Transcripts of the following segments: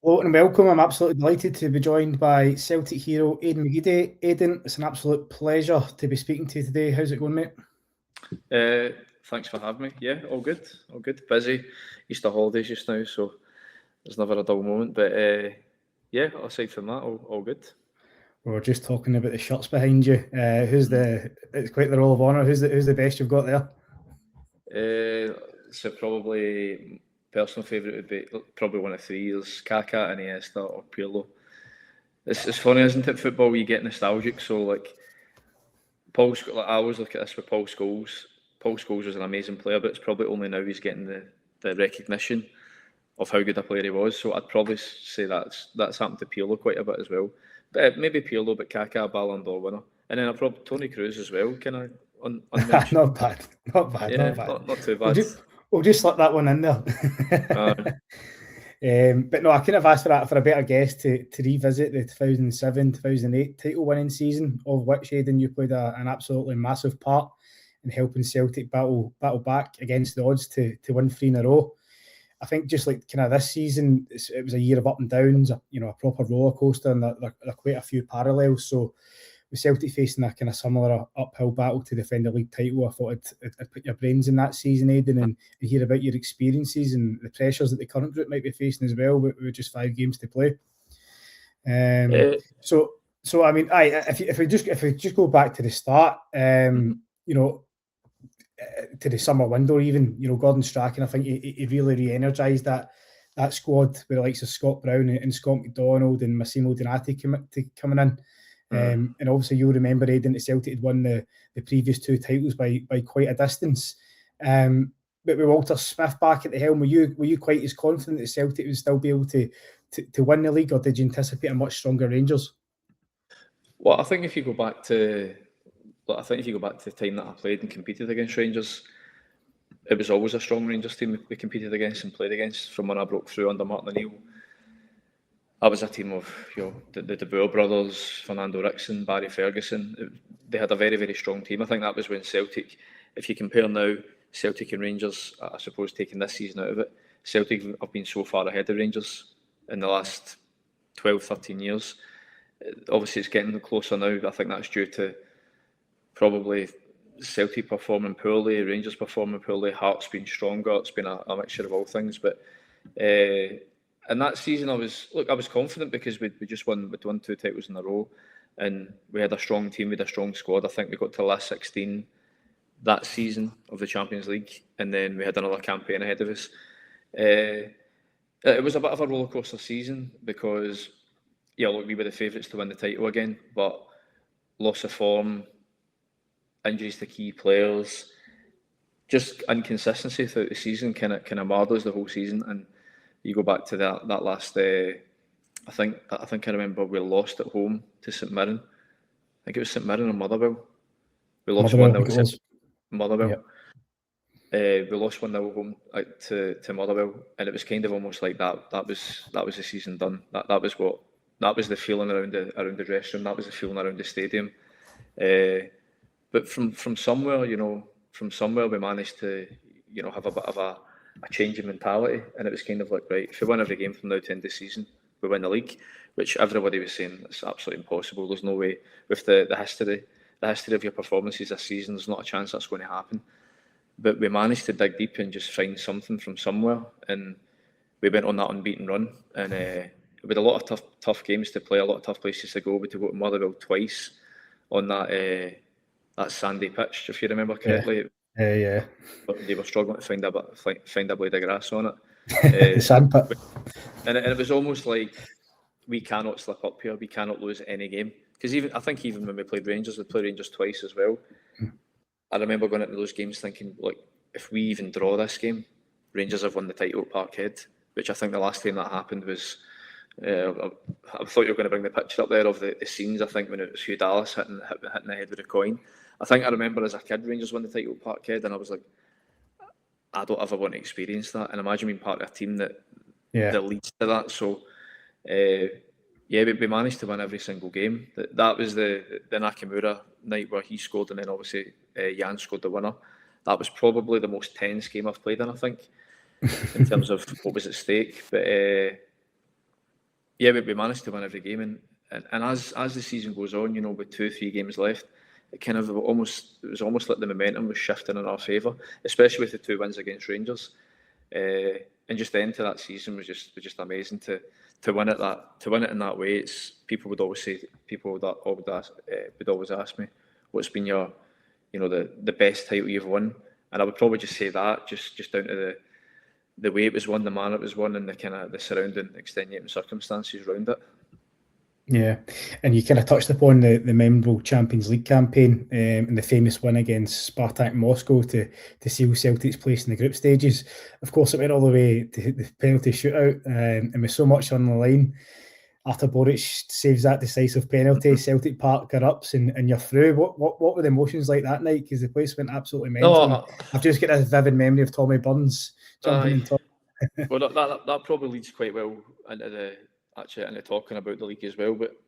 Hello and welcome. I'm absolutely delighted to be joined by Celtic hero Aiden McGeady. Aiden, it's an absolute pleasure to be speaking to you today. How's it going, mate? Thanks for having me. Yeah, all good. Busy. Easter holidays just now, so there's never a dull moment. But yeah, aside from that, all good. We were just talking about the shirts behind you. It's quite the roll of honour. Who's the best you've got there? So probably personal favourite would be probably one of three. There's Kaká, Iniesta, or Pirlo. It's funny, isn't it? Football, you get nostalgic. So like I always look at this with Paul Scholes. Paul Scholes was an amazing player, but it's probably only now he's getting the recognition of how good a player he was. So I'd probably say that's happened to Pirlo quite a bit as well. But maybe Pirlo, but Kaká, Ballon d'Or winner, and then I probably Tony Cruz as well. Can I? Not bad. Yeah, not too bad. We'll just slip that one in there. But no, I kind of asked for a better guest to revisit the 2007-2008 title winning season, of which, Aidan, you played an absolutely massive part in helping Celtic battle back against the odds to win 3 in a row. I think just like kind of this season, it was a year of up and downs, a proper roller coaster, and there are quite a few parallels. So with Celtic facing a kind of similar uphill battle to defend the league title, I thought I'd put your brains in that season, Aidan, and hear about your experiences and the pressures that the current group might be facing as well, with just 5 games to play. So I mean, if we just go back to the start, to the summer window, even Gordon Strachan, I think he really re-energised that squad with the likes of Scott Brown and Scott McDonald and Massimo Donati coming in. And obviously you'll remember, Aidan, that Celtic had won the previous 2 titles by quite a distance. But with Walter Smith back at the helm, were you quite as confident that Celtic would still be able to win the league, or did you anticipate a much stronger Rangers? Well, I think if you go back to the time that I played and competed against Rangers, it was always a strong Rangers team we competed against and played against. From when I broke through under Martin O'Neill, I was a team of the De Boer brothers, Fernando Rickson, Barry Ferguson. They had a very, very strong team. I think that was when Celtic, if you compare now Celtic and Rangers, I suppose taking this season out of it, Celtic have been so far ahead of Rangers in the last 12, 13 years. Obviously it's getting closer now, but I think that's due to probably Celtic performing poorly, Rangers performing poorly, Hearts being stronger. It's been a mixture of all things. But in that season, I was confident because we'd won 2 titles in a row, and we had a strong team, we had a strong squad. I think we got to the last 16 that season of the Champions League, and then we had another campaign ahead of us. It was a bit of a rollercoaster season because, we were the favourites to win the title again, but loss of form, injuries to key players, just inconsistency throughout the season kind of marred us the whole season. And you go back to that last, I think I remember we lost at home to St Mirren. I think it was St Mirren or Motherwell. We lost 1-0 to Motherwell. Yep. We lost 1-0 home to Motherwell, and it was kind of almost like that. That was the season done. That was the feeling around the dressing room. That was the feeling around the stadium. But from somewhere, we managed to, have a bit of a change in mentality, and it was kind of like, right, if we win every game from now to end the season, we win the league, which everybody was saying it's absolutely impossible. There's no way with the history of your performances this season. There's not a chance that's going to happen. But we managed to dig deep and just find something from somewhere, and we went on that unbeaten run. And with a lot of tough games to play, a lot of tough places to go. We had to go to Motherwell twice on that sandy pitch, if you remember correctly. Yeah. But they were struggling to find a blade of grass on it. The sand pit. And it was almost like, we cannot slip up here. We cannot lose any game. Because I think even when we played Rangers, we played Rangers twice as well. I remember going into those games thinking, like, if we even draw this game, Rangers have won the title at Parkhead, which I think the last time that happened was, I thought you were going to bring the picture up there of the scenes, I think, when it was Hugh Dallas hitting the head with a coin. I think I remember as a kid, Rangers won the title at Parkhead, and I was like, I don't ever want to experience that. And imagine being part of a team that leads to that. So, we managed to win every single game. That was the Nakamura night where he scored, and then obviously Jan scored the winner. That was probably the most tense game I've played in, I think, in terms of what was at stake. But we managed to win every game, and as the season goes on, with 2-3 games left, it was almost like the momentum was shifting in our favour, especially with the 2 wins against Rangers, and just the end to that season was just amazing to win it in that way. People would always ask me, what's been your, the best title you've won, and I would probably just say that just down to the way it was won, the manner it was won, and the kind of the surrounding extenuating circumstances around it. Yeah, and you kind of touched upon the memorable Champions League campaign and the famous win against Spartak Moscow to seal Celtic's place in the group stages. Of course, it went all the way to the penalty shootout, and with so much on the line, after Boric saves that decisive penalty, Celtic Park erupts and you're through. What were the emotions like that night? Because the place went absolutely mental. No, I've just got a vivid memory of Tommy Burns jumping in top. Well, that probably leads quite well into talking about the league as well, but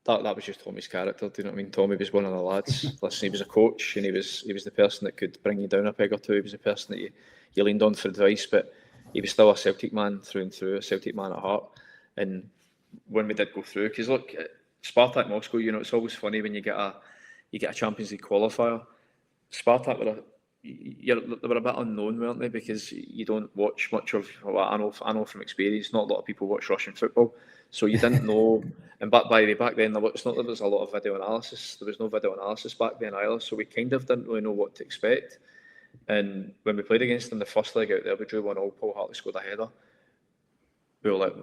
that was just Tommy's character. Do you know what I mean? Tommy was one of the lads. Listen, he was a coach, and he was the person that could bring you down a peg or two. He was the person that you leaned on for advice, but he was still a Celtic man through and through, a Celtic man at heart. And when we did go through, because look, Spartak Moscow, it's always funny when you get a Champions League qualifier. Spartak they were a bit unknown, weren't they? Because you don't watch much of. Well, I know from experience, not a lot of people watch Russian football, so you didn't know. And by the way, back then, it's not that there was a lot of video analysis. There was no video analysis back then either, so we kind of didn't really know what to expect. And when we played against them the first leg out there, we drew 1-1. Paul Hartley scored a header. We were like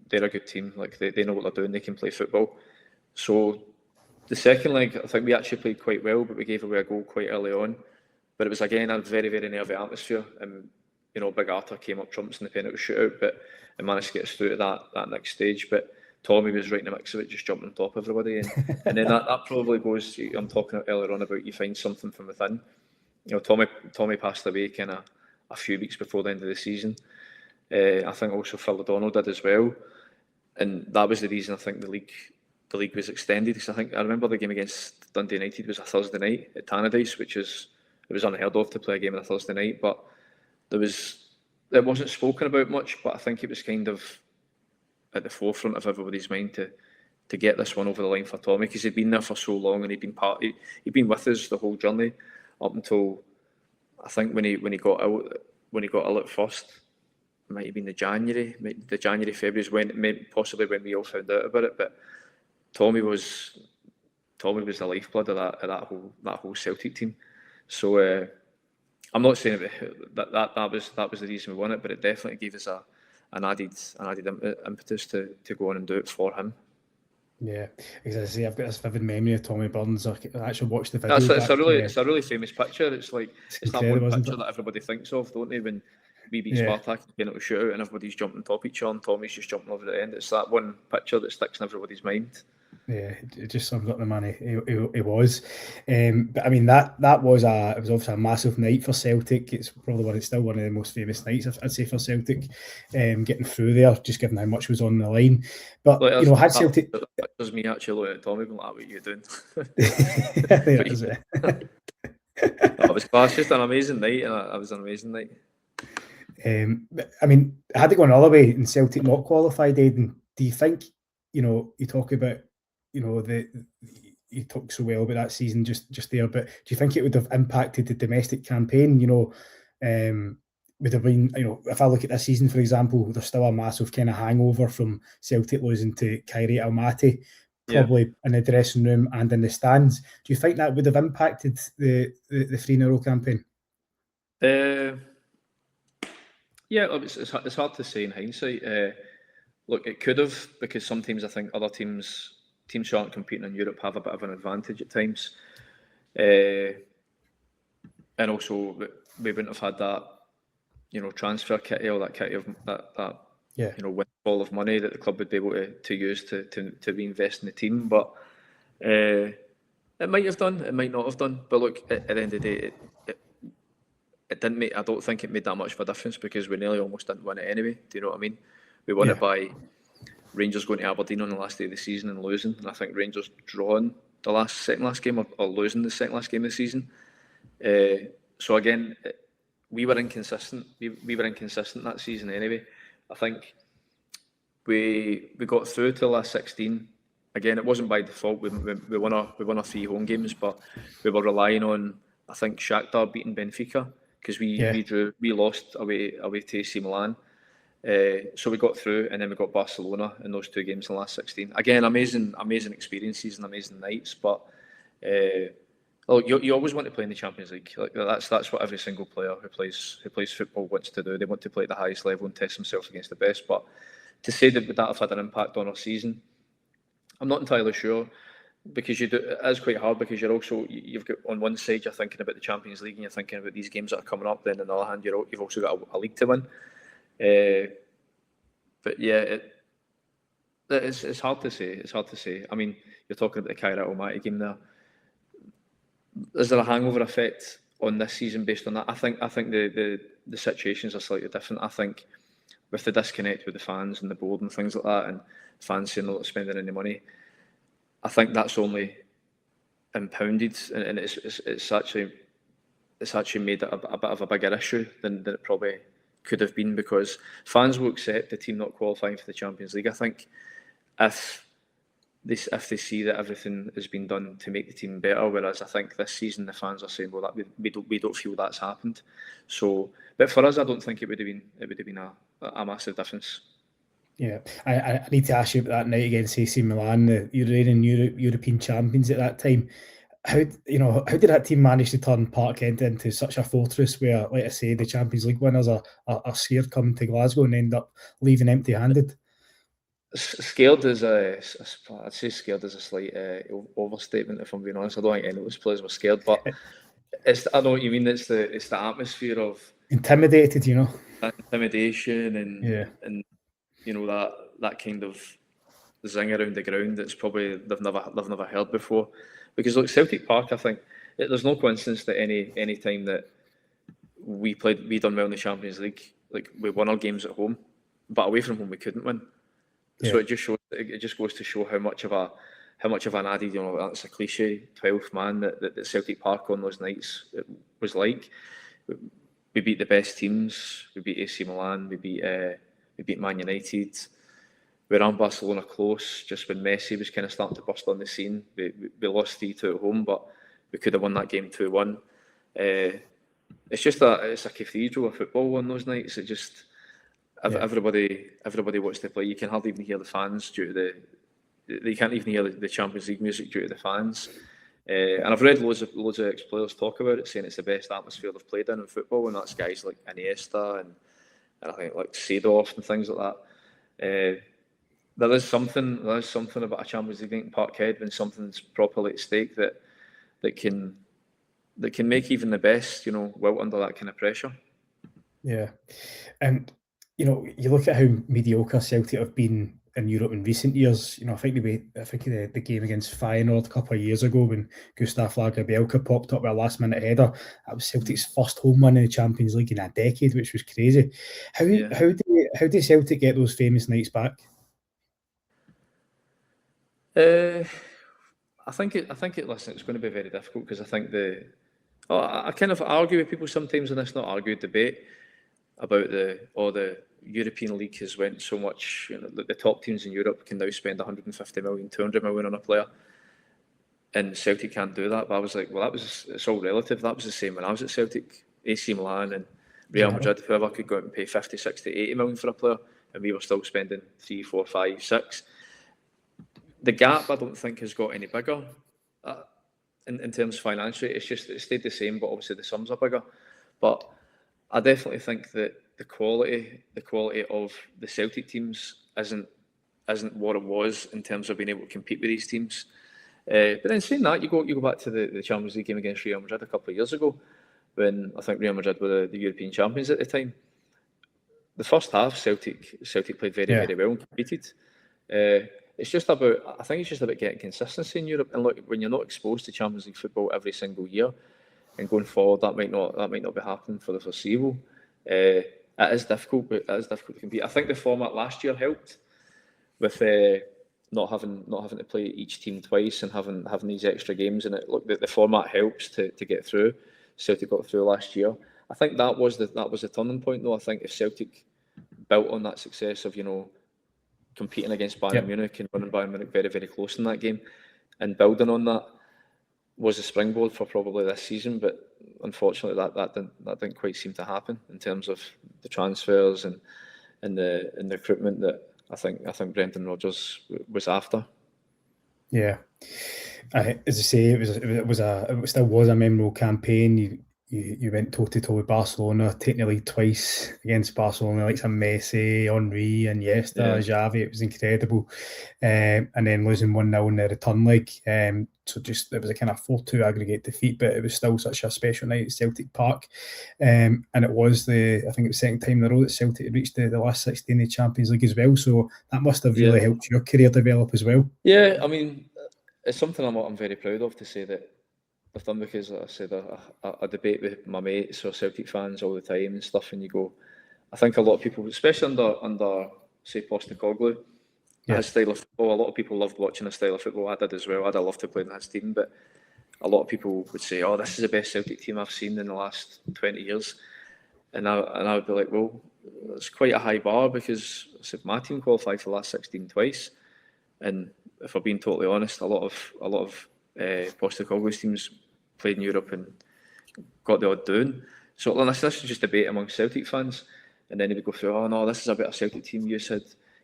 they're a good team. Like they know what they're doing. They can play football. So the second leg, I think we actually played quite well, but we gave away a goal quite early on. But it was again a very, very nervy atmosphere, and Big Arthur came up trumps in the penalty shootout, but it managed to get us through to that next stage. But Tommy was right in the mix of it, just jumping on top of everybody, and then that probably goes. I'm talking earlier on about you find something from within. Tommy passed away kind of a few weeks before the end of the season. I think also Phil O'Donnell did as well, and that was the reason I think the league was extended, because I think I remember the game against Dundee United was a Thursday night at Tannadice, it was unheard of to play a game on a Thursday night, but it wasn't spoken about much, but I think it was kind of at the forefront of everybody's mind to get this one over the line for Tommy, because he'd been there for so long and he'd been with us the whole journey up until I think when he got ill at first. It might have been the January, February, possibly when we all found out about it. But Tommy was the lifeblood of that whole Celtic team. So I'm not saying that was the reason we won it, but it definitely gave us an added impetus to go on and do it for him. Yeah, as I say, I've got this vivid memory of Tommy Burns. I actually watched the video. It's a really famous picture. It's that one picture that everybody thinks of, don't they? When we beat Spartak in the penalty shootout and everybody's jumping on top of each other and Tommy's just jumping over the end. It's that one picture that sticks in everybody's mind. Yeah, it just sums up the man he was. But I mean that was obviously a massive night for Celtic. It's probably still one of the most famous nights I'd say for Celtic. Getting through there, just given how much was on the line. But had Celtic, that was me actually looking at Tommy going, "What are you doing?" It was class. Just an amazing night, and it was an amazing night. I mean, had it gone all the way and Celtic not qualified, Aiden, do you think, you talk about, you talk so well about that season just there, but do you think it would have impacted the domestic campaign? Would have been, if I look at this season, for example, there's still a massive kind of hangover from Celtic losing to Kyrie Almaty, probably in the dressing room and in the stands. Do you think that would have impacted the 3-0 campaign? Yeah, it's hard to say in hindsight. Look, it could have, because sometimes I think other teams who aren't competing in Europe have a bit of an advantage at times. And also, we wouldn't have had that, transfer kitty or that kitty of that windfall of money that the club would be able to use to reinvest in the team. But it might have done, it might not have done. But look, at the end of the day, it didn't make. I don't think it made that much of a difference, because we nearly almost didn't win it anyway. Do you know what I mean? We won it by Rangers going to Aberdeen on the last day of the season and losing, and I think Rangers drawing the second last game or losing the second last game of the season. So again, we were inconsistent. We were inconsistent that season anyway. I think we got through to the last 16. Again, it wasn't by default. We won our 3 home games, but we were relying on, I think, Shakhtar beating Benfica, because we lost away to AC Milan. So we got through, and then we got Barcelona in those 2 games in the last 16. Again, amazing experiences and amazing nights. But you always want to play in the Champions League. Like that's what every single player who plays football wants to do. They want to play at the highest level and test themselves against the best. But to say that would that have had an impact on our season, I'm not entirely sure, because it is quite hard, because you've got, on one side you're thinking about the Champions League and you're thinking about these games that are coming up. Then on the other hand, you've also got a league to win. But yeah, it's hard to say. It's hard to say. I mean, you're talking about the Kairat Almaty game there. Is there a hangover effect on this season based on that? I think the situations are slightly different. I think with the disconnect with the fans and the board and things like that, and fans saying they're not spending any money, I think that's only impounded, and it's actually made it a bit of a bigger issue than it probably could have been, because fans will accept the team not qualifying for the Champions League, I think, if they see that everything has been done to make the team better. Whereas I think this season the fans are saying, well, that we don't feel that's happened. So, but for us, I don't think it would have been a massive difference. Yeah, I need to ask you about that night against AC Milan, the reigning European champions at that time. How did that team manage to turn Parkhead into such a fortress where, like I say, the Champions League winners are scared coming to Glasgow and end up leaving empty-handed? Scared is I'd say scared is a slight overstatement, if I'm being honest. I don't think any of those players were scared, but I know what you mean. It's the atmosphere of intimidated, intimidation and that kind of zing around the ground that's probably they've never heard before. Because look, Celtic Park, I think there's no coincidence that any time that we done well in the Champions League, like we won our games at home, but away from home we couldn't win. Yeah. So it just goes to show how much of an added, that's a cliche, 12th man that Celtic Park on those nights was like. We beat the best teams. We beat AC Milan. We beat Man United. We ran Barcelona close just when Messi was kind of starting to burst on the scene. We lost 3-2 at home, but we could have won that game 2-1. It's a cathedral of football on those nights. It just everybody wants to play. You can hardly even hear the fans due to you can't even hear the Champions League music due to the fans. And I've read loads of ex-players talk about it, saying it's the best atmosphere they've played in football, and that's guys like Iniesta and I think like Seedorf and things like that. There is something about a Champions League in Parkhead when something's properly at stake that can make even the best, wilt under that kind of pressure. Yeah, and you look at how mediocre Celtic have been in Europe in recent years. I think the game against Feyenoord a couple of years ago when Gustav Lagerbielke popped up with a last-minute header, that was Celtic's first home win in the Champions League in a decade, which was crazy. How do Celtic get those famous nights back? I think listen, it's going to be very difficult, because I think I kind of argue with people sometimes, and it's not argued debate about the European League has went so much. The top teams in Europe can now spend 150 million, 200 million on a player, and Celtic can't do that. But I was like, well, it's all relative. That was the same when I was at Celtic. AC Milan and Real Madrid, whoever could go out and pay 50, 60, 80 million for a player, and we were still spending 3, 4, 5, 6. The gap, I don't think, has got any bigger in terms of financially. It stayed the same, but obviously the sums are bigger. But I definitely think that the quality of the Celtic teams isn't what it was in terms of being able to compete with these teams. But then saying that, you go back to the Champions League game against Real Madrid a couple of years ago, when I think Real Madrid were the European champions at the time. The first half, Celtic played very, very well and competed. I think it's just about getting consistency in Europe. And look, when you're not exposed to Champions League football every single year, and going forward, that might not be happening for the foreseeable. It is difficult, but it is difficult to compete. I think the format last year helped with not having to play each team twice and having these extra games. And the format helps to get through. Celtic got through last year. I think that was the turning point, though. I think if Celtic built on that success of competing against Bayern Munich and running Bayern Munich very, very close in that game, and building on that was a springboard for probably this season. But unfortunately, that didn't quite seem to happen in terms of the transfers and the recruitment that I think Brendan Rodgers was after. Yeah, as I say, it still was a memorable campaign. You went toe to toe with Barcelona, taking the lead twice against Barcelona, like some Messi, Henry, Iniesta, Xavi. It was incredible, and then losing 1-0 in the return leg. So just it was a kind of 4-2 aggregate defeat, but it was still such a special night at Celtic Park, and it was I think it was the second time in a row that Celtic had reached the last 16 in the Champions League as well. So that must have really helped your career develop as well. Yeah, I mean, it's something I'm very proud of to say that I've done, because, like I said, I debate with my mates or Celtic fans all the time and stuff, and you go, I think a lot of people, especially under say Postecoglou, his style of football, a lot of people loved watching his style of football. I did as well. I'd love to play in his team, but a lot of people would say, "Oh, this is the best Celtic team I've seen in the last 20 years," and I would be like, "Well, it's quite a high bar, because I said my team qualified for the last 16 twice, and if I'm being totally honest, a lot of Postecoglou's teams played in Europe and got the odd doing." So this is just debate among Celtic fans, and then they would go through, "Oh no, this is a better Celtic team. You said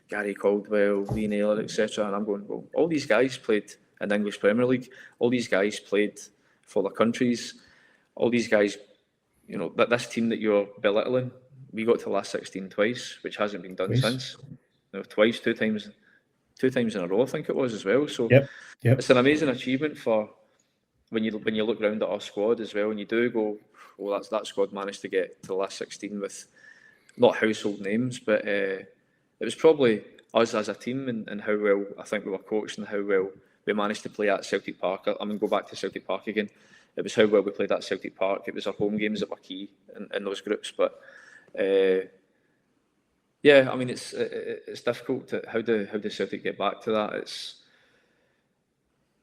Gary Caldwell, Lee Naylor, etc." And I'm going, well, all these guys played in the English Premier League. All these guys played for their countries. All these guys, that this team that you're belittling, we got to the last 16 twice, which hasn't been done since. Twice, two times in a row, I think it was as well. So it's an amazing achievement for when you look around at our squad as well, and you do go, well, that squad managed to get to the last 16 with not household names, but it was probably us as a team and how well I think we were coached and how well we managed to play at Celtic Park. I mean, go back to Celtic Park again. It was how well we played at Celtic Park. It was our home games that were key in those groups. But I mean, it's difficult. How do Celtic get back to that?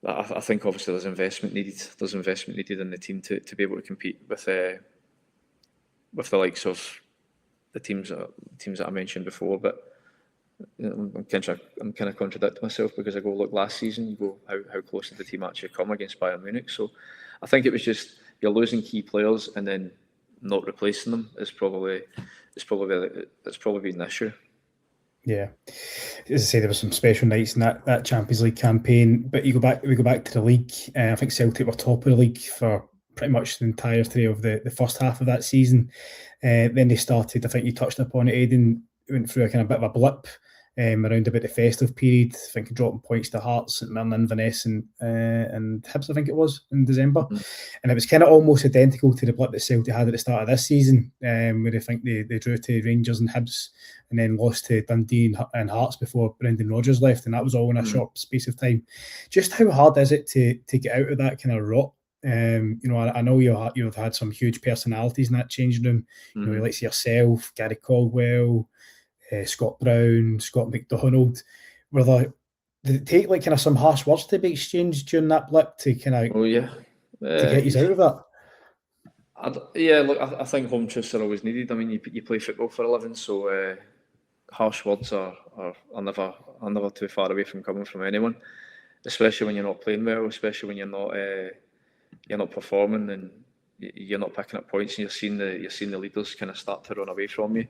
I think obviously there's investment needed. There's investment needed in the team to be able to compete with the likes of the teams that I mentioned before. But I'm kind of contradicting myself, because I go, look, last season, you go, how close did the team actually come against Bayern Munich? So I think it was just you're losing key players and then not replacing them is probably been the issue. Yeah, as I say, there were some special nights in that Champions League campaign. But we go back to the league. I think Celtic were top of the league for pretty much the entirety of the first half of that season. Then they started, I think you touched upon it, Aiden, went through a kind of bit of a blip around about the festive period. I think dropping points to Hearts, St Mirren, Inverness and Hibs, I think it was, in December. And it was kind of almost identical to the blip that Celtic had at the start of this season, where I think they drew to Rangers and Hibs and then lost to Dundee and Hearts before Brendan Rodgers left, and that was all in a short space of time. Just how hard is it to get out of that kind of rot? I know you've had some huge personalities in that changing room. Like yourself, Gary Caldwell, Scott Brown, Scott McDonald. Did it take like kind of some harsh words to be exchanged during that blip to kind of to get you out of that? Look, I think home truths are always needed. I mean, you play football for a living, so harsh words are never too far away from coming from anyone, especially when you're not playing well, especially when you're not performing and you're not picking up points, and you're seeing the leaders kind of start to run away from you.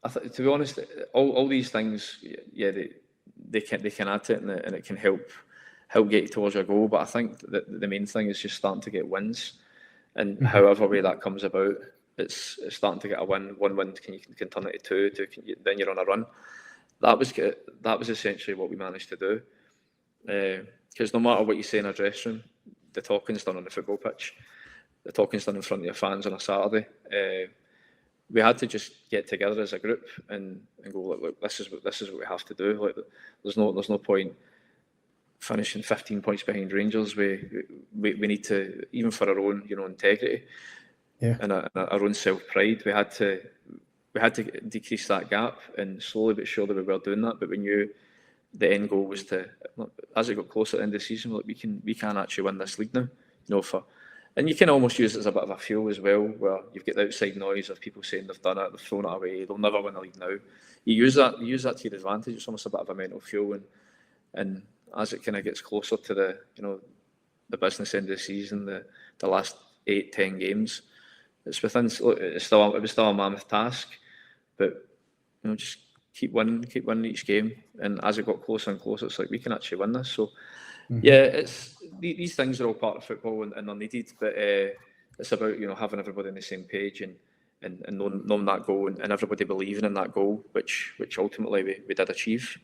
To be honest, all these things, they can add to it, and it can help get you towards your goal. But I think that the main thing is just starting to get wins, and however way that comes about, it's starting to get a win. One win can turn it to two. Then you're on a run. That was essentially what we managed to do. Because no matter what you say in a dressing room, the talking's done on the football pitch. The talking's done in front of your fans on a Saturday. We had to just get together as a group and go, look, this is what we have to do. Like, there's no point finishing 15 points behind Rangers. We need to, even for our own integrity and our own self pride, we had to decrease that gap, and slowly but surely we were doing that. But we knew the end goal was to, as it got closer to the end of the season, like we can actually win this league now. And you can almost use it as a bit of a fuel as well, where you've got the outside noise of people saying they've done it, they've thrown it away, they'll never win the league now. You use that to your advantage. It's almost a bit of a mental fuel, and as it kind of gets closer to the business end of the season, the last 8-10 games, it was still a mammoth task, but just keep winning each game, and as it got closer and closer, it's like we can actually win this. So. Yeah, these things are all part of football and they're needed, but it's about having everybody on the same page and knowing that goal and everybody believing in that goal, which ultimately we did achieve.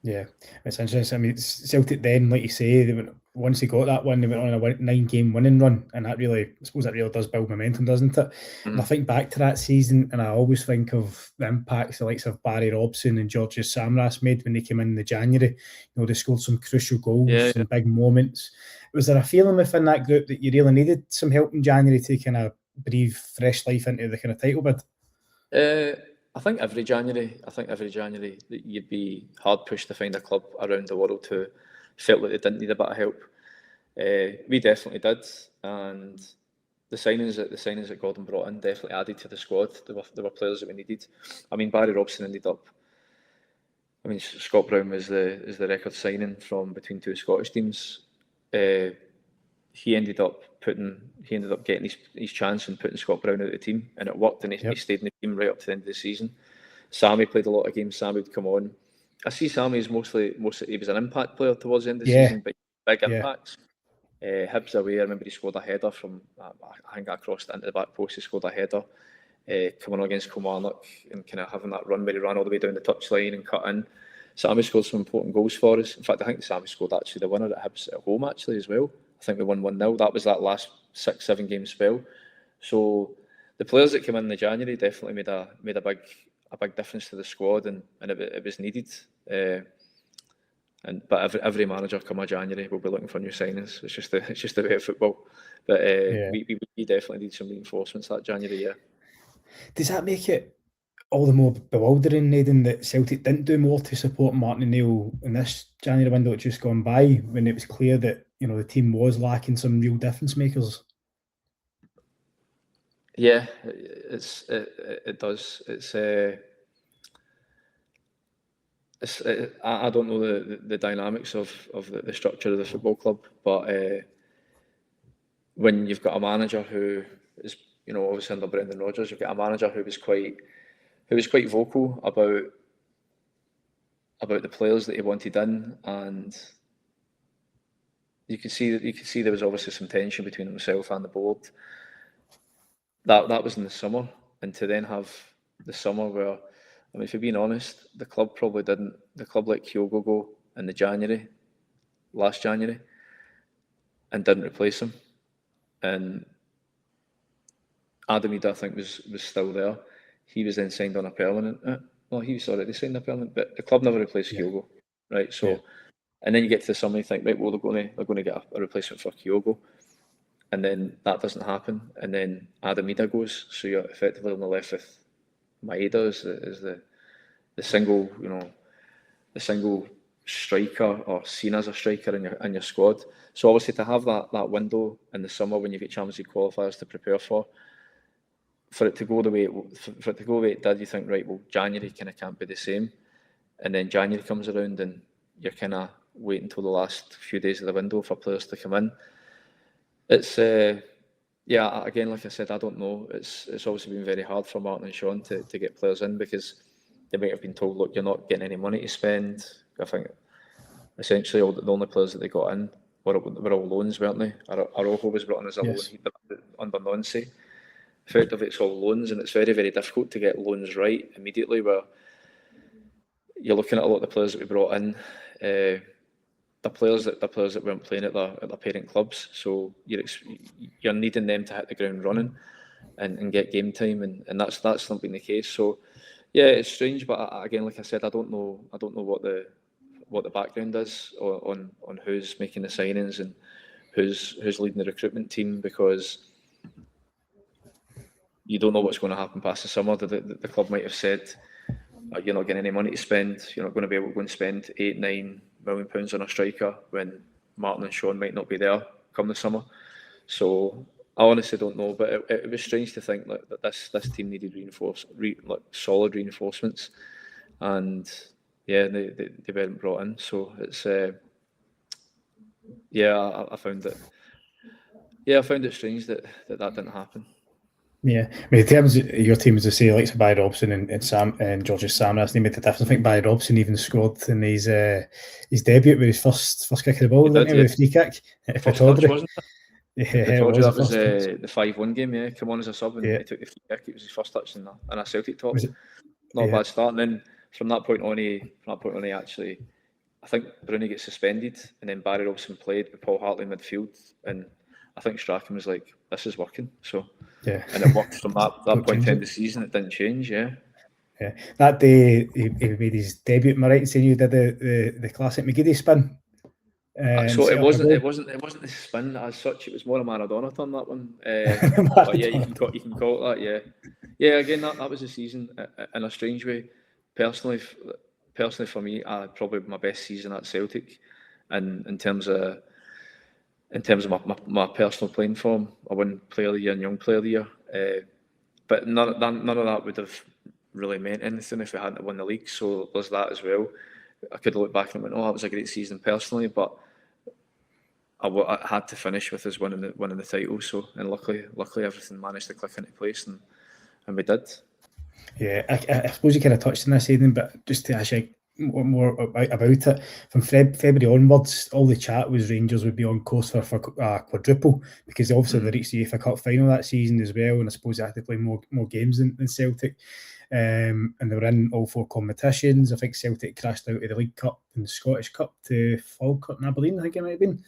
Yeah, it's interesting. I mean, Celtic then, like you say, once they got that one, they went on a 9-game winning run, and that really, I suppose, that really does build momentum, doesn't it? And I think back to that season, and I always think of the impacts the likes of Barry Robson and Georgios Samras made when they came in the January. They scored some crucial goals, some big moments. Was there a feeling within that group that you really needed some help in January to kind of breathe fresh life into the kind of title bid? I think every January you'd be hard pushed to find a club around the world who felt like they didn't need a bit of help. We definitely did, and the signings that Gordon brought in definitely added to the squad. There were players that we needed. I mean, Barry Robson ended up. I mean, Scott Brown was the record signing from between two Scottish teams. He ended up getting his chance and putting Scott Brown out of the team, and it worked, and he stayed in the team right up to the end of the season. Sammy played a lot of games. Sammy would come on. I see Sammy as mostly he was an impact player towards the end of the season, but big impacts. Hibs away, I remember he scored a header from, I think I crossed it into the back post, he scored a header. Coming on against Kilmarnock and kind of having that run where he ran all the way down the touchline and cut in. Sammy scored some important goals for us. In fact, I think Sammy scored actually the winner at Hibs at home actually as well. I think we won 1-0. That was that last 6-7 game spell. So the players that came in January definitely made a big difference to the squad, and it was needed. But every manager come a January will be looking for new signings. It's just the way of football. But we definitely need some reinforcements that January. Yeah. Does that make it all the more bewildering, Aidan, that Celtic didn't do more to support Martin O'Neill in this January window that just gone by, when it was clear that the team was lacking some real difference makers? Yeah, it does. I don't know the dynamics of the structure of the football club, but when you've got a manager who is obviously under Brendan Rodgers, you've got a manager who was quite vocal about the players that he wanted in, and you could see there was obviously some tension between himself and the board. That was in the summer, and to then have the summer where, I mean, if you're being honest, the club let Kyogo go in last January, and didn't replace him. And Adam Ida, I think, was still there. He was then signed on a permanent. Well, he was already signed a permanent, but the club never replaced Kyogo, right? So, and then you get to the summer, you think, right, well, they're going to get a replacement for Kyogo, and then that doesn't happen, and then Adam Ida goes, so you're effectively only left with Maeda as the single, the single striker, or seen as a striker in your squad. So obviously to have that window in the summer when you get Champions League qualifiers to prepare for it to go the way it did, you think, right, well, January kind of can't be the same, and then January comes around and you're kind of waiting until the last few days of the window for players to come in. It's again, like I said, I don't know. It's obviously been very hard for Martin and Sean to get players in, because they might have been told, look, you're not getting any money to spend. I think essentially the only players that they got in were all loans, weren't they? Arojo was brought in as a loan under Nonsi. Effectively, it's all loans, and it's very, very difficult to get loans right immediately, where you're looking at a lot of the players that we brought in. The players that weren't playing at their parent clubs, so you're needing them to hit the ground running and get game time, and that's not been the case. So yeah, it's strange, but again, like I said, I don't know what the background is on who's making the signings and who's leading the recruitment team, because you don't know what's going to happen past the summer. The club might have said, you're not getting any money to spend, you're not going to be able to go and spend £8-9 million on a striker, when Martin and Sean might not be there come the summer. So I honestly don't know, but it was strange to think that this team needed solid reinforcements, and yeah, they weren't brought in. So it's I found it. Yeah, I found it strange that didn't happen. Yeah, I mean, in terms of your team, as I say, like Barry Robson and George Samras, they made the difference. I think Barry Robson even scored in his debut with his first kick of the ball, didn't he, with a free kick at First touch, wasn't it? Yeah, it was. That was the 5-1 game. Yeah, come on as a sub, and he took the free kick. It was his first touch in a Celtic top. Not a bad start. And then from that point on, he actually, I think Bruni gets suspended, and then Barry Robson played with Paul Hartley in midfield, and I think Strachan was like, "This is working." So and it worked from that point to end of the season. It didn't change. Yeah. That day he made his debut. Am I right in saying you did the classic McGeady spin? So it wasn't the spin as such. It was more a Maradona turn, that one. But yeah, you can call it that. Yeah. Again, that was the season in a strange way. Personally for me, I had probably my best season at Celtic, and in terms of my personal playing form, I won Player of the Year and Young Player of the Year. But none of that would have really meant anything if we hadn't won the league. So there's that as well. I could look back and went, "Oh, that was a great season personally," but I had to finish with us winning the title. So, and luckily everything managed to click into place, and we did. Yeah, I suppose you kind of touched on this, Aiden, but just to actually more about it, from February onwards, all the chat was Rangers would be on course for quadruple, because obviously they reached the UEFA Cup final that season as well, and I suppose they had to play more games than Celtic. And they were in all 4 competitions. I think Celtic crashed out of the League Cup and the Scottish Cup to Falkirk and Aberdeen, I think it might have been.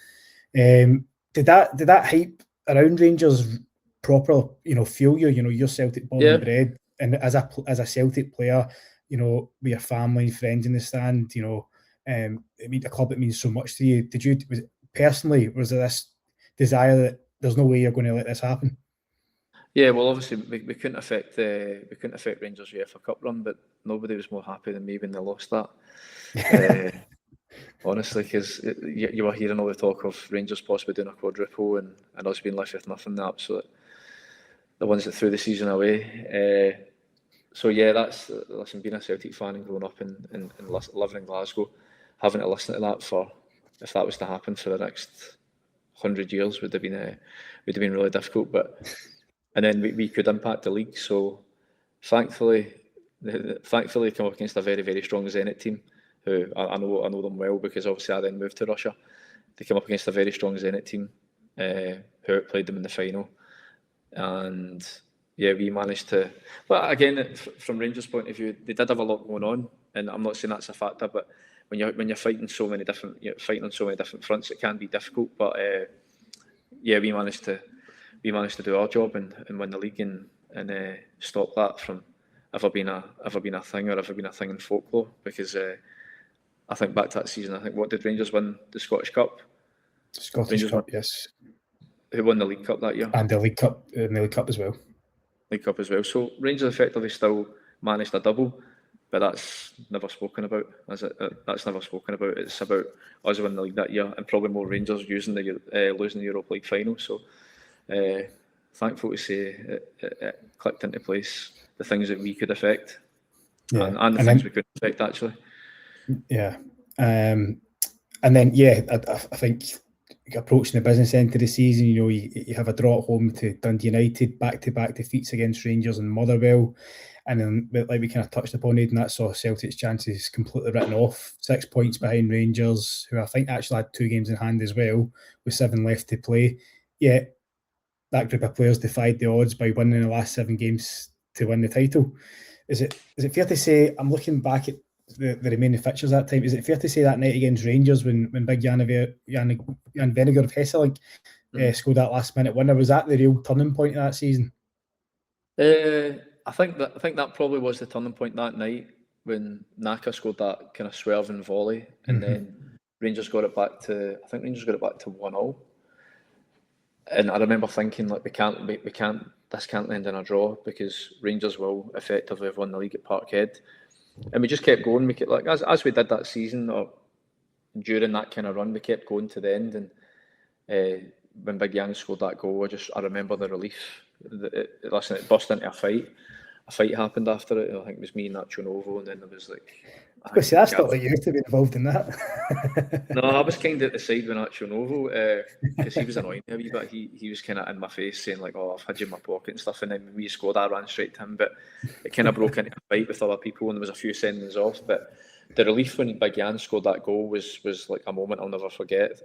Did that hype around Rangers proper, fuel you? You're Celtic born and bred, and as a Celtic player, with your family and friends in the stand, I mean, a club that means so much to you. Was there this desire that there's no way you're going to let this happen? Yeah, well, obviously we couldn't affect Rangers' UEFA Cup run, but nobody was more happy than me when they lost that. Honestly, because you were hearing all the talk of Rangers possibly doing a quadruple and us being left with nothing. The ones that threw the season away. So yeah, listen, being a Celtic fan and growing up and living in Glasgow, having to listen to that if that was to happen for the next 100 years would have been really difficult. And then we could impact the league. So thankfully come up against a very, very strong Zenit team, who I know them well, because obviously I then moved to Russia. They came up against a very strong Zenit team, who played them in the final, and yeah, we managed to. But again, from Rangers' point of view, they did have a lot going on, and I'm not saying that's a factor, but when you're fighting on so many different fronts, it can be difficult. But yeah, we managed to do our job and win the league and stop that from ever being a thing or ever been a thing in folklore. Because I think back to that season, I think, what did Rangers win? The Scottish Cup. Scottish Cup, yes. Who won the League Cup that year? And the League Cup, as well. League Cup as well. So Rangers effectively still managed a double, but that's never spoken about. That's never spoken about. It's about us winning the league that year, and probably more Rangers losing the Europa League final. So thankful to say it clicked into place, the things that we could affect, and the things we couldn't affect, actually. Yeah. And then, I think approaching the business end of the season, you have a draw at home to Dundee United, back-to-back defeats against Rangers and Motherwell. And then, like we kind of touched upon, Aiden, that saw Celtic's chances completely written off, 6 points behind Rangers, who I think actually had 2 games in hand as well, with 7 left to play. Yet that group of players defied the odds by winning the last 7 games to win the title. Is it fair to say, I'm looking back at the remaining fixtures that time, is it fair to say that night against Rangers when big Jan Vennegoor of Hesselink scored that last minute winner, was that the real turning point of that season? I think that probably was the turning point that night, when Naka scored that kind of swerving volley, and then Rangers got it back to 1-0. And I remember thinking, like, this can't end in a draw, because Rangers will effectively have won the league at Parkhead. And we just kept going. As we did that season, or during that kind of run, we kept going to the end, and when Big Yang scored that goal, I remember the relief. Listen, it burst into a fight. A fight happened after it. I think it was me and Nacho Novo, and then there was like. That's not like you to be involved in that. No, I was kind of at the side with Nacho Novo because he was annoying me a wee bit. He was kind of in my face saying like, "Oh, I've had you in my pocket" and stuff. And then when we scored, I ran straight to him, but it kind of broke into a fight with other people, and there was a few sendings off. But the relief when Big Jan scored that goal was like a moment I'll never forget.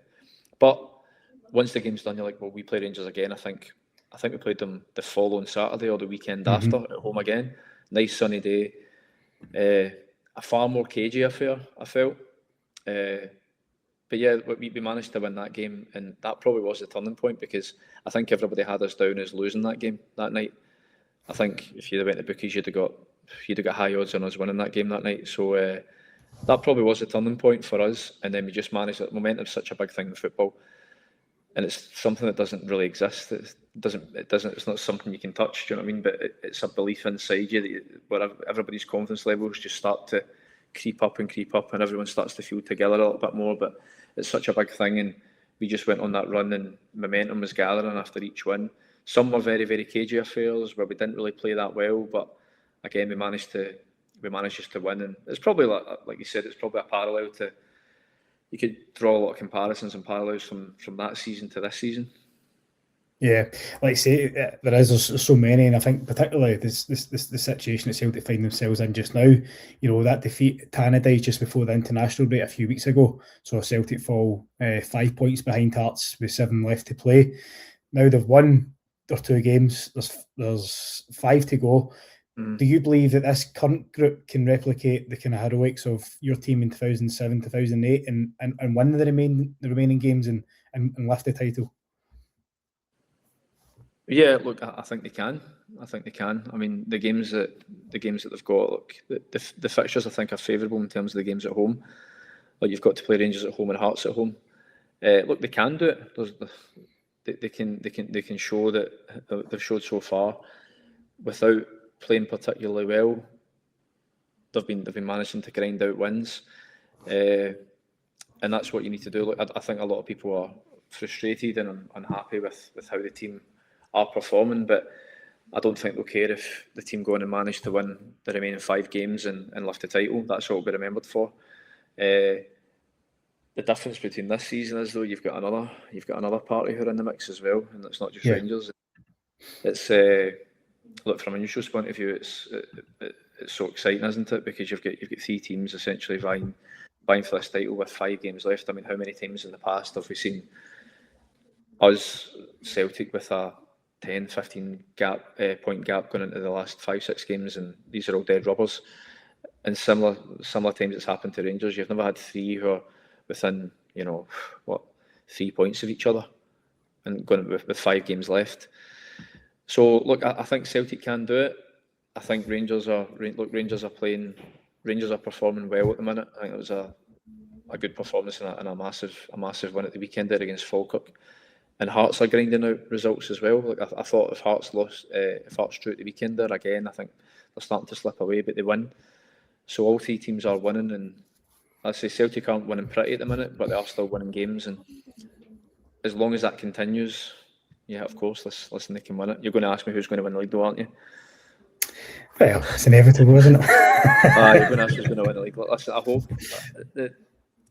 But once the game's done, you're like, well, we play Rangers again. I think we played them the following Saturday or the weekend after at home again. Nice sunny day. A far more cagey affair, I felt. But yeah, we managed to win that game, and that probably was the turning point because I think everybody had us down as losing that game that night. I think if you'd have went to bookies, you'd have got high odds on us winning that game that night. So that probably was the turning point for us, and then we just managed it. Momentum's such a big thing in football, and it's something that doesn't really exist. It's not something you can touch. Do you know what I mean? But it's a belief inside you where everybody's confidence levels just start to creep up, and everyone starts to feel together a little bit more. But it's such a big thing, and we just went on that run, and momentum was gathering after each win. Some were very, very cagey affairs where we didn't really play that well, but again, we managed just to win. And it's probably like you said, it's probably a parallel to. You could draw a lot of comparisons and parallels from that season to this season. Yeah, like I say, there's so many, and I think particularly the situation that Celtic find themselves in just now. That defeat at Tannadice just before the international break a few weeks ago. So Celtic fall 5 points behind Hearts with 7 left to play. Now they've won their 2 games. There's 5 to go. Do you believe that this current group can replicate the kind of heroics of your team in 2007, 2008, and win the remaining games and lift the title? Yeah, look, I think they can. I mean, the games that they've got, look, the fixtures I think are favourable in terms of the games at home. Like you've got to play Rangers at home and Hearts at home. Look, they can do it. They can show that they've showed so far without playing particularly well. They've been managing to grind out wins, and that's what you need to do. Look, I think a lot of people are frustrated and unhappy with how the team are performing, but I don't think they'll care if the team go on and manage to win the remaining 5 games and lift the title. That's what it'll be remembered for. The difference between this season is though you've got another party who are in the mix as well, and it's not just Rangers. It's look, from a neutral point of view, it's so exciting, isn't it? Because you've got 3 teams essentially vying for this title with 5 games left. I mean, how many times in the past have we seen us Celtic with a 10-15 point gap going into the last 5-6 games, and these are all dead rubbers. And similar times it's happened to Rangers. You've never had 3 who are within 3 points of each other and going with 5 games left. So look, I think Celtic can do it. I think Rangers are performing well at the minute. I think it was a good performance and a massive win at the weekend there against Falkirk. And Hearts are grinding out results as well. Like I thought, if Hearts drew at the weekend there again, I think they're starting to slip away, but they win. So all 3 teams are winning, and I'd say Celtic aren't winning pretty at the minute, but they are still winning games. And as long as that continues, yeah, of course, listen, they can win it. You're going to ask me who's going to win the league, though, aren't you? Well, it's inevitable, isn't it? You're going to ask who's going to win the league. Listen, I hope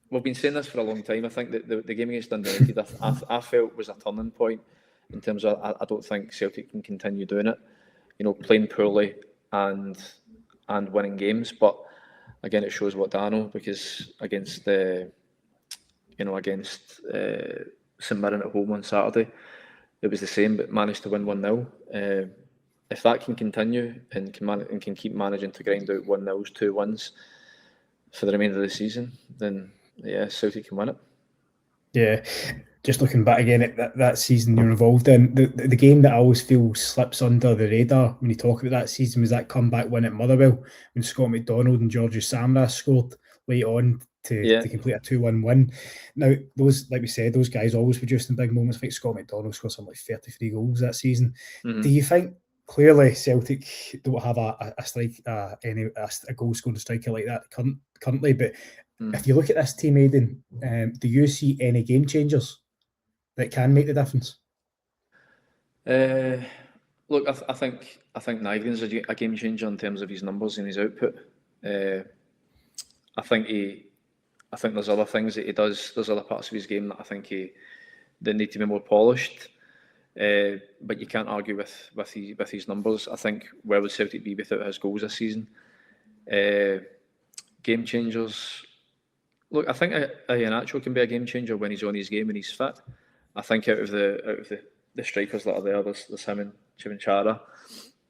we've been saying this for a long time. I think that the game against Dundee United, I felt was a turning point in terms of I don't think Celtic can continue doing it. Playing poorly and winning games, but again, it shows what I know, because against St Mirren at home on Saturday, it was the same, but managed to win 1-0. If that can continue and can keep managing to grind out 1-0s, 2-1s for the remainder of the season, then yeah, Celtic can win it. Yeah, just looking back again at that season you're involved in, the game that I always feel slips under the radar when you talk about that season was that comeback win at Motherwell when Scott McDonald and Georgios Samras scored late on to complete a 2-1 win. Now, those, like we said, those guys always produce in big moments. I think Scott McDonald scored something like 33 goals that season. Do you think clearly Celtic don't have a goal scoring striker like that currently, but if you look at this team, Aiden, do you see any game changers that can make the difference? Look, I think Nigel's a game changer in terms of his numbers and his output. I think there's other things that he does. There's other parts of his game that I think they need to be more polished. But you can't argue with his numbers. I think where would Celtic be without his goals this season? Game changers. Look, I think Iheanacho can be a game changer when he's on his game and he's fit. I think out of the strikers that are there, there's him and Chivinchara.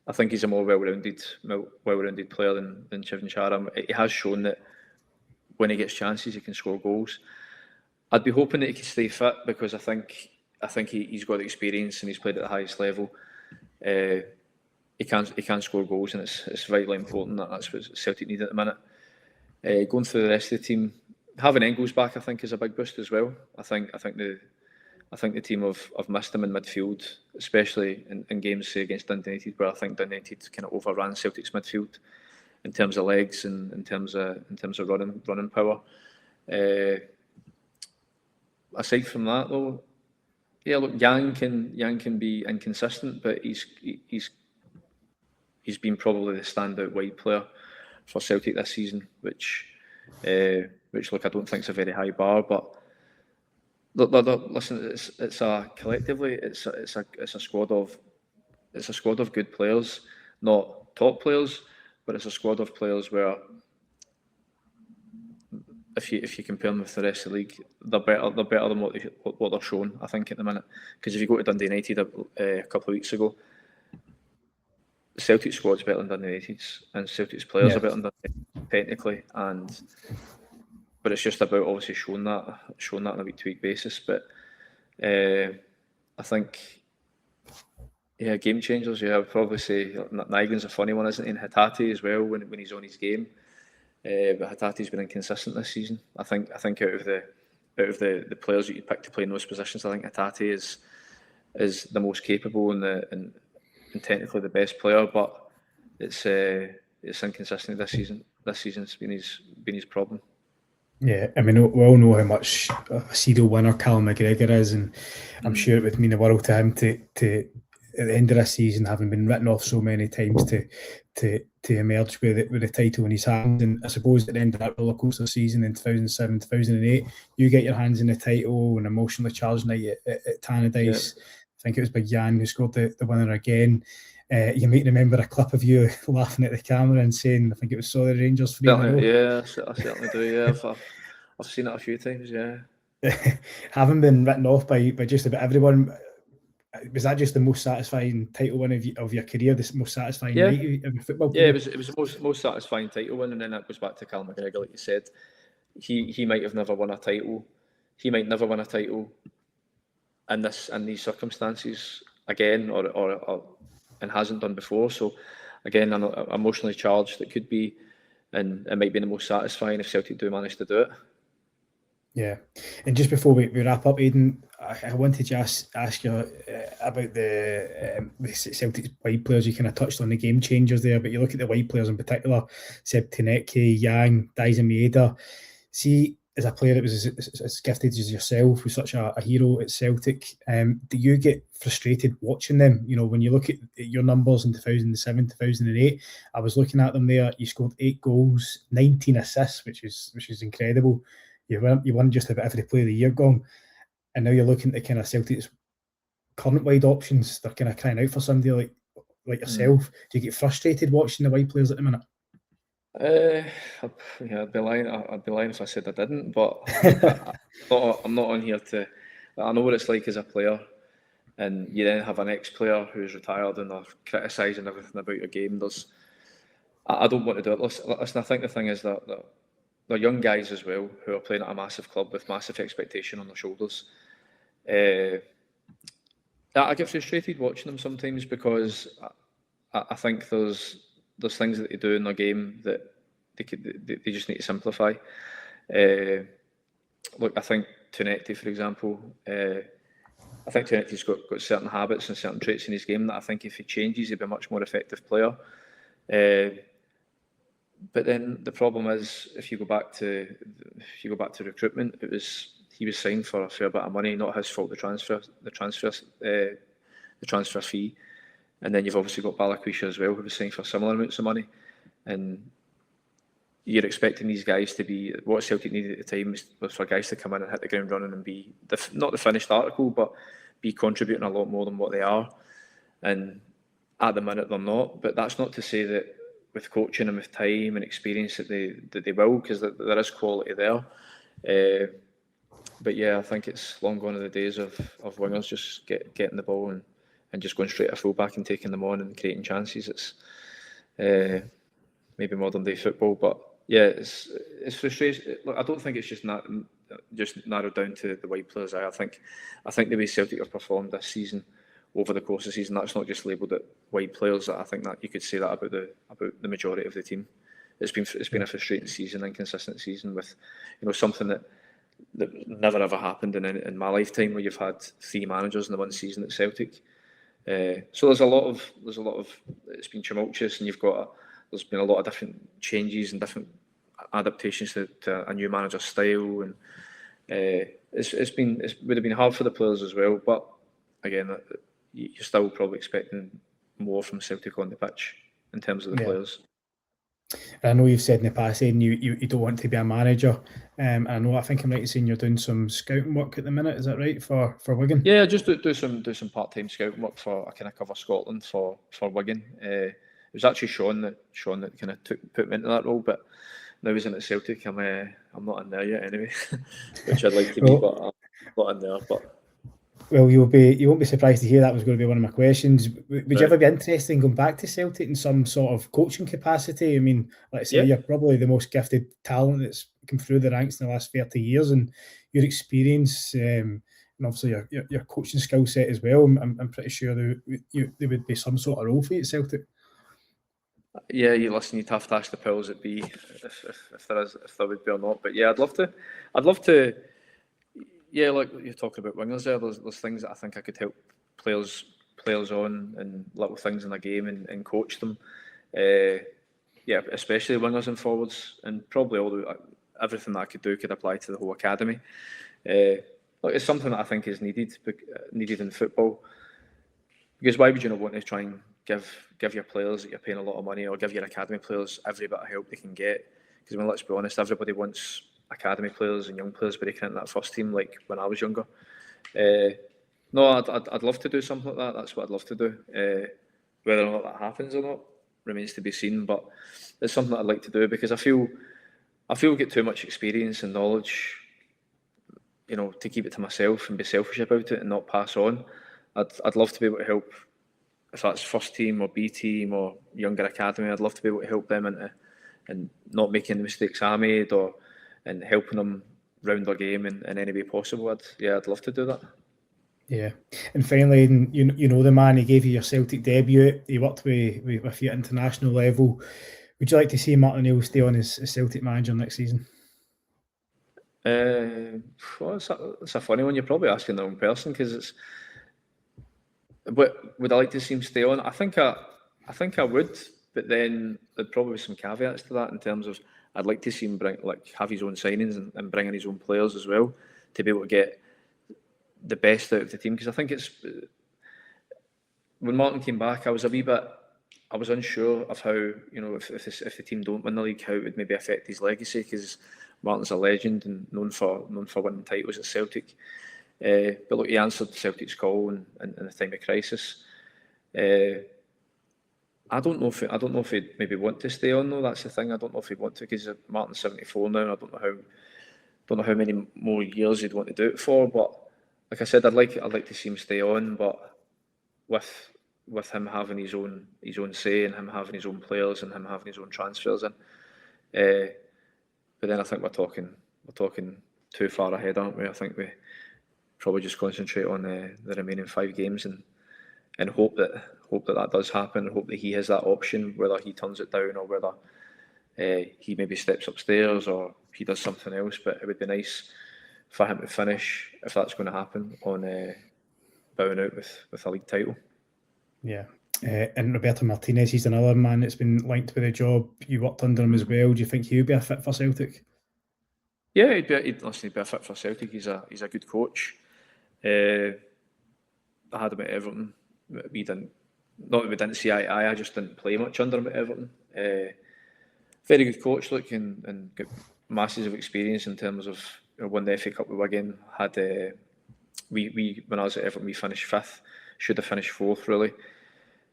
I think he's a more well-rounded player than Chivinchara. He has shown that when he gets chances, he can score goals. I'd be hoping that he can stay fit because I think he's got the experience and he's played at the highest level. He can score goals, and it's vitally important. That's what Celtic need at the minute. Going through the rest of the team, having Engels back, I think, is a big boost as well. I think the team have missed him in midfield, especially in games, say, against Dundee United, where I think Dundee United kind of overran Celtic's midfield in terms of legs and in terms of running power. Aside from that, though, yeah, look, Yang can be inconsistent, but he's been probably the standout wide player for Celtic this season, which look, I don't think is a very high bar, but look, listen, it's a squad of good players, not top players, but it's a squad of players where if you compare them with the rest of the league, they're better than what they're showing, I think, at the minute. Because if you go to Dundee United a couple of weeks ago, Celtic's squad's better than Dundee United's, and Celtic's players are better than Dundee technically, but it's just about obviously showing that on a week-to-week basis. But I think, yeah, game changers. Yeah, I would probably say Nigel's a funny one, isn't he? And Hatate as well when he's on his game. But Hatate's been inconsistent this season. I think out of the players that you pick to play in those positions, I think Hatate is the most capable and technically the best player. But it's inconsistent this season. This season's been his problem. Yeah, I mean, we all know how much a serial winner Callum McGregor is, and I'm sure it would mean the world to him to at the end of this season, having been written off so many times, to emerge with the title in his hands. And I suppose at the end of that rollercoaster season in 2007, 2008, you get your hands in the title, an emotionally charged night at Tannadice. Yeah. I think it was Big Jan who scored the winner again. You might remember a clip of you laughing at the camera and saying, I think it was sorry Rangers for Yeah, I certainly do. Yeah, I've seen it a few times. Yeah, having been written off by just about everyone, was that just the most satisfying title win of your career? The most satisfying night of your football career? Yeah, it was the most satisfying title win, and then that goes back to Callum McGregor, like you said. He might have never won a title. He might never win a title in these circumstances again, or and hasn't done before. So again, emotionally charged it could be, and it might be the most satisfying if Celtic do manage to do it. Yeah, and just before we wrap up, Aiden, I wanted to ask you about the Celtic wide players. You kind of touched on the game changers there, but you look at the wide players in particular, Seb Tineke, Yang, Daisen Maeda. See, as a player that was as gifted as yourself, with such a hero at Celtic, do you get frustrated watching them? You know, when you look at your numbers in 2007, 2008, I was looking at them there. You scored 8 goals, 19 assists, which is incredible. You won just about every play of the year gone, and now you're looking at kind of Celtic's current wide options. They're kind of crying out for somebody like yourself. Do you get frustrated watching the wide players at the minute? Yeah, I'd be lying if I said I didn't. But I'm not on here to. I know what it's like as a player, and you then have an ex-player who's retired and they're criticising everything about your game. I don't want to do it. Listen, I think the thing is that they're young guys as well who are playing at a massive club with massive expectation on their shoulders. I get frustrated watching them sometimes because I think there's things that they do in their game that they just need to simplify. Look, I think Tineke, for example, I think Tineke's got certain habits and certain traits in his game that I think if he changes, he'd be a much more effective player. But then the problem is, if you go back to recruitment, he was signed for a fair bit of money. Not his fault. The transfer fee, and then you've obviously got Balikwisha as well, who was signed for similar amounts of money, and you're expecting these guys to be what Celtic needed at the time was for guys to come in and hit the ground running and be not the finished article, but be contributing a lot more than what they are. And at the minute they're not. But that's not to say that with coaching and with time and experience that they will, because there is quality there. But yeah, I think it's long gone are the days of wingers just getting the ball and just going straight at full back and taking them on and creating chances. It's maybe modern day football, but yeah, it's frustrating. Look, I don't think it's just narrowed down to the white players. I think the way Celtic have performed this season, over the course of the season, that's not just labelled at white players. I think that you could say that about the majority of the team. It's been a frustrating season, inconsistent season with, something that never ever happened in my lifetime, where you've had 3 managers in the one season at Celtic. So there's a lot of it's been tumultuous, and there's been a lot of different changes and different adaptations to a new manager's style, and it would have been hard for the players as well. But again, you're still probably expecting more from Celtic on the pitch in terms of the players. I know you've said in the past, Aidan, you don't want to be a manager. I think I'm right in saying you're doing some scouting work at the minute. Is that right for Wigan? Yeah, just do some part-time scouting work for I kind of cover Scotland for Wigan. It was actually Sean that kind of put me into that role, but now he's in at Celtic. I'm not in there yet anyway, which I'd like to be, but I'm not in there. But well, you won't be surprised to hear that was going to be one of my questions. Would you ever be interested in going back to Celtic in some sort of coaching capacity? I mean, like I say, you're probably the most gifted talent that's come through the ranks in the last 30 years, and your experience and obviously your coaching skill set as well. I'm pretty sure there would be some sort of role for you at Celtic. Yeah, you'd have to ask the powers that be if there would be or not. But yeah, I'd love to. Yeah, like you're talking about wingers there. There's things that I think I could help players on, and little things in the game and coach them. Yeah, especially wingers and forwards, and probably everything that I could do could apply to the whole academy. It's something that I think is needed in football. Because why would you not want to try and give your players that you're paying a lot of money, or give your academy players every bit of help they can get? Because let's be honest, everybody wants academy players and young players breaking into that first team, like when I was younger. No, I'd love to do something like that. That's what I'd love to do. Whether or not that happens or not remains to be seen. But it's something that I'd like to do, because I feel I get too much experience and knowledge, to keep it to myself and be selfish about it and not pass on. I'd love to be able to help, if that's first team or B team or younger academy. I'd love to be able to help them and not making the mistakes I made, and helping them round their game in any way possible. I'd love to do that. Yeah, and finally, you know the man. He gave you your Celtic debut. He worked with you at international level. Would you like to see Martin O'Neill stay on as Celtic manager next season? It's a funny one. You're probably asking the wrong person, because it's. But would I like to see him stay on? I think I would, but then there'd probably be some caveats to that, in terms of I'd like to see him have his own signings and bring in his own players as well, to be able to get the best out of the team. Because I think it's, when Martin came back, I was unsure of how, if the team don't win the league, how it would maybe affect his legacy, because Martin's a legend and known for winning titles at Celtic. But look, he answered Celtic's call in a time of crisis. I don't know if he'd maybe want to stay on though. That's the thing. I don't know if he'd want to, because Martin's 74 now. I don't know how many more years he'd want to do it for. But like I said, I'd like to see him stay on, but with him having his own say, and him having his own players, and him having his own transfers in. But then I think we're talking too far ahead, aren't we? I think we probably just concentrate on the remaining 5 games and hope that does happen, and hope that he has that option, whether he turns it down or whether he maybe steps upstairs or he does something else. But it would be nice for him to finish, if that's going to happen, on bowing out with a league title. Yeah. And Roberto Martinez, he's another man that's been linked with the job. You worked under him as well. Do you think he would be a fit for Celtic? Yeah, he'd be a fit for Celtic. He's a good coach. I had him at Everton. We didn't see eye to eye. I just didn't play much under him at Everton. Very good coach, look, and got masses of experience in terms of won the FA Cup with Wigan. Had we when I was at Everton, we finished 5th. Should have finished 4th, really.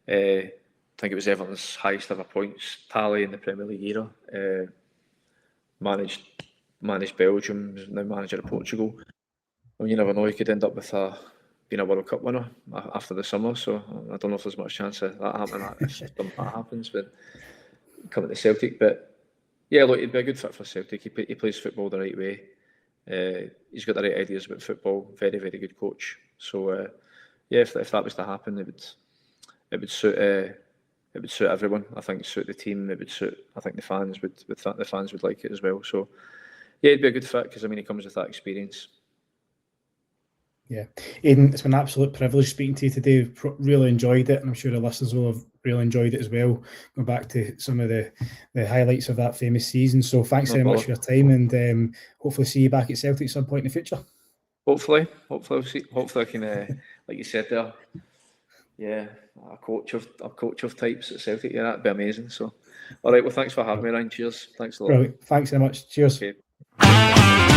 I think it was Everton's highest ever points tally in the Premier League era. Managed Belgium, now manager of Portugal. I mean, you never know, he could end up with being a World Cup winner after the summer. So I don't know if there's much chance of that happening if that happens. But coming to Celtic, but yeah, look, he'd be a good fit for Celtic. He plays football the right way. He's got the right ideas about football. Very, very good coach. So yeah, if that was to happen, it would suit everyone. I think suit the team. It would suit. I think the fans would like it as well. So yeah, it'd be a good fit because he comes with that experience. Yeah, Aiden, it's been an absolute privilege speaking to you today. Really enjoyed it, and I'm sure the listeners will have really enjoyed it as well. Going back to some of the highlights of that famous season. So thanks very much for your time, and hopefully see you back at Celtic at some point in the future. Hopefully I can, like you said there, yeah, a coach of types at Celtic. Yeah, that'd be amazing. So, all right, well, thanks for having me, Ryan. Cheers. Thanks a lot. Brilliant. Thanks very much. Cheers. Okay.